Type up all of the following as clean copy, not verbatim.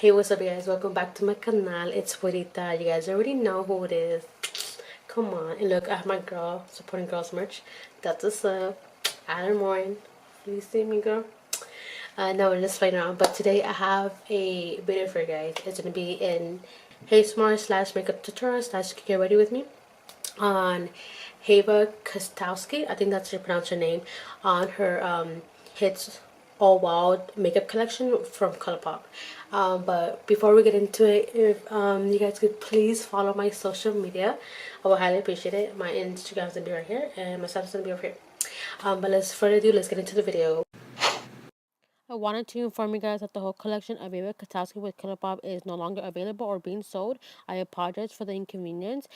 Hey, what's up, you guys? Welcome back to my canal. It's Guerita. You guys already know who it is. Come on. And look, I have my girl supporting girls merch. That's what's up. Adelaine Morin. You see me, girl? No, we're just playing around. But today I have a video for you guys. It's going to be in Hey Smart slash makeup tutorial slash get ready with me on Eva Gutowski. I think that's how you pronounce her name. On her hits all wild makeup collection from ColourPop. But before we get into it, if you guys could please follow my social media, I would highly appreciate it. My Instagram's gonna be right here and my Snapchat's gonna be over here. But let's further ado, let's get into the video. I wanted to inform you guys that the whole collection of Eva Gutowski with ColourPop is no longer available or being sold. I apologize for the inconvenience,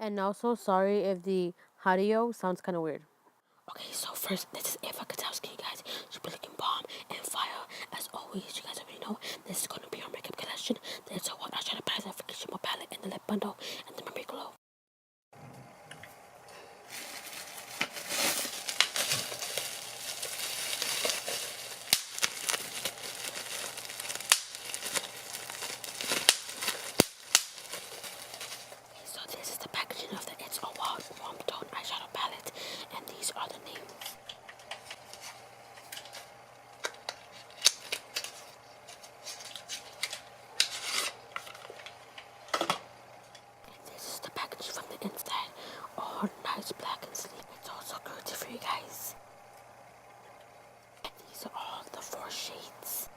and also sorry if the audio sounds kind of weird. Okay, so first, this is Eva Gutowski, you guys. She's been looking bomb and fire. As always, you guys already know, this is going to be our makeup collection. There's a what eyeshadow palette, a freaking shimmer palette, and the lip bundle, and the memory glow. Okay, so this is the packaging of the It's All Wild Warm Tone eyeshadow palette, and these are the names. This is the packaging from the inside. All nice black and sleek. It's also good for you guys. And these are all the 4 shades.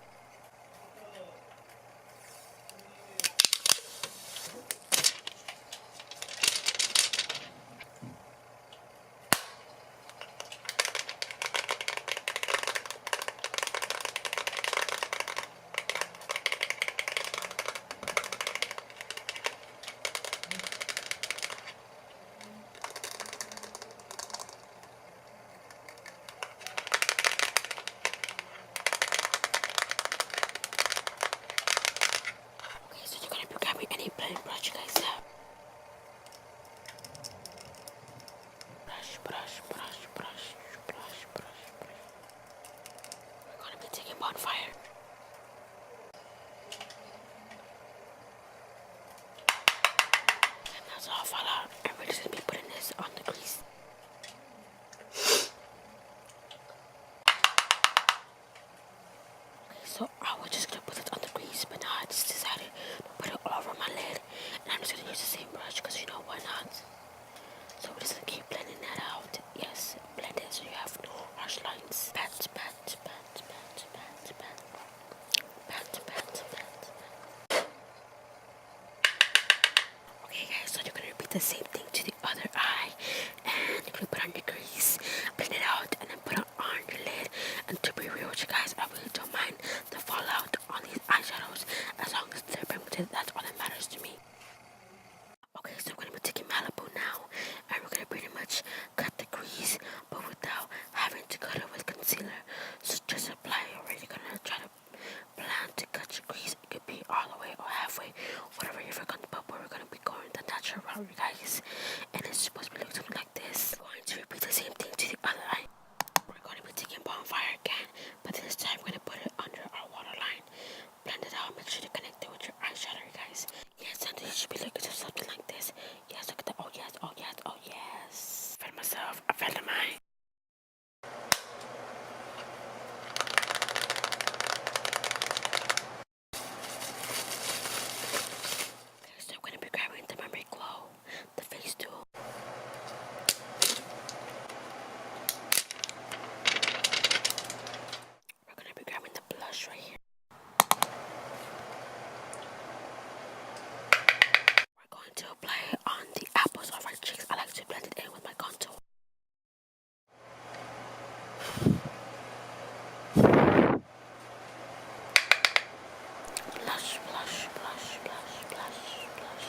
So you're gonna be grabbing any blending brush you guys have. Brush, brush, brush, brush, brush, brush, brush. We're gonna be taking bonfire. And that's all fall out. And we're just gonna be putting this on the crease. Okay, so I was just gonna put it on the crease, but now I just decided to put it all over my lid. And I'm just gonna use the same brush because you know why not. So we're just gonna keep blending that out. Yes, blend it so you have no harsh lines. Pat, pat, pat, pat, pat, pat. Pat, pat, pat. Okay guys, so you're gonna repeat the same thing to the other eye. And you're gonna put on your crease, blend it out, and then put it on your lid. And to be real with you guys, I really don't mind the fallout on these eyeshadows as long as they're pigmented. That's all that matters to me. Okay, so we're gonna be taking Malibu now, and we're gonna pretty much cut the crease, but without having to cut it with concealer. So just apply it already. You're gonna try to plan to cut your crease. It could be all the way or halfway, whatever you're comfortable. But we're gonna be going the natural route, you guys, and it's supposed to be looking something like this. We're going to repeat the same thing to the other eye. We're going to be taking bonfire again, but this time we're gonna put it under our waterline. Blend it out. Make sure to connect it with your eyeshadow, you guys. Yes, and you should be looking at something like this. Yes, look at that. Oh yes, oh yes, oh yes. I felt myself. I felt mine. Okay, so I'm gonna be grabbing the memory glow, the face tool. We're gonna be grabbing the blush right here. We're going to apply it on the apples of our cheeks. I like to blend it in with my contour. Blush, blush, blush, blush, blush, blush.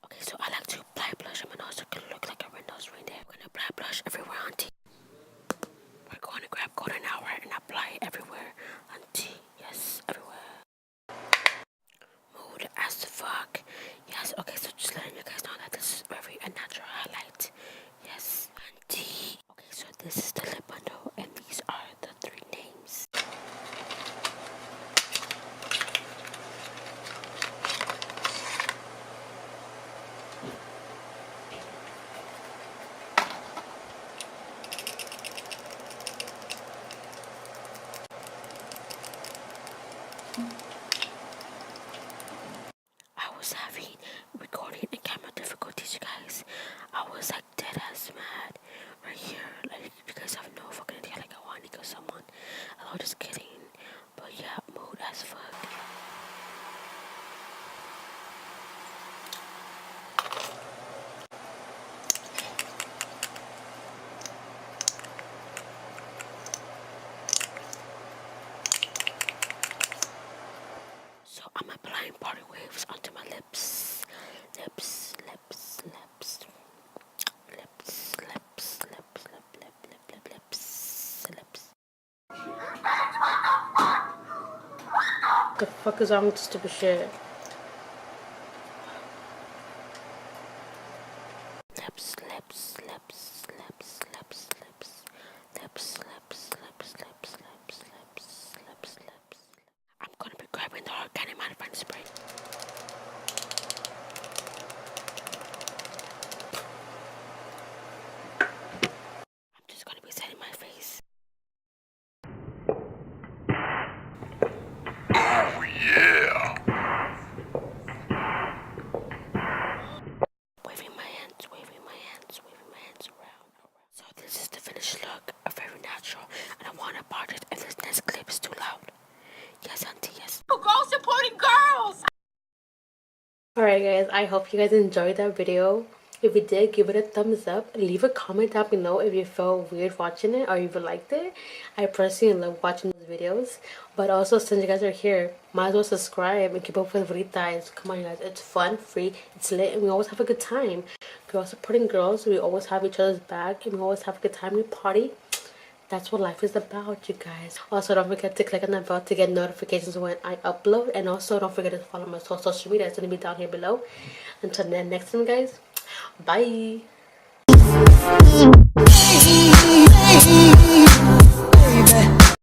Okay, so I like to apply blush on my nose so it can look like a red-nosed reindeer. We're gonna apply blush everywhere on tea. We're going to grab golden hour and apply it everywhere on tea. Yes, everywhere. Mood as fuck. Yes, okay, so just letting you guys know that this is very a natural highlight. Yes, and tea. Okay, so this is the lip bundle, and these are the 3 names. was having recording and camera difficulties, you guys. I was like dead ass mad right here. Like, you guys have no fucking idea. Like, I want to kill someone. I was just kidding. But yeah, mood as fuck. So I'm applying party waves onto my lips. Lips, lips, lips. Lips, lips, lips, lips, lips. The fuck is wrong with this stupid shit? Lips, lips, lips, lips, lips, lips, lips, lips, lips, lips, lips, lips, lips, lips. I'm gonna be grabbing the organic mattifying spray. I'm just gonna be setting my face. Oh yeah! Waving my hands, waving my hands, waving my hands around. So this is the finished look, very natural, and I want to part it if this next clip is too loud. Yes, auntie, yes. Girls supporting girls! Alright guys, I hope you guys enjoyed that video. If you did, give it a thumbs up. Leave a comment down below if you felt weird watching it or if you liked it. I personally love watching these videos. But also, since you guys are here, might as well subscribe and keep up with Guerita. Come on guys, it's fun, free, it's lit, and we always have a good time. Girls supporting girls, we always have each other's back, and we always have a good time. We party. That's what life is about, you guys. Also, don't forget to click on that bell to get notifications when I upload. And also, don't forget to follow my social media. It's going to be down here below. Until next time, guys. Bye.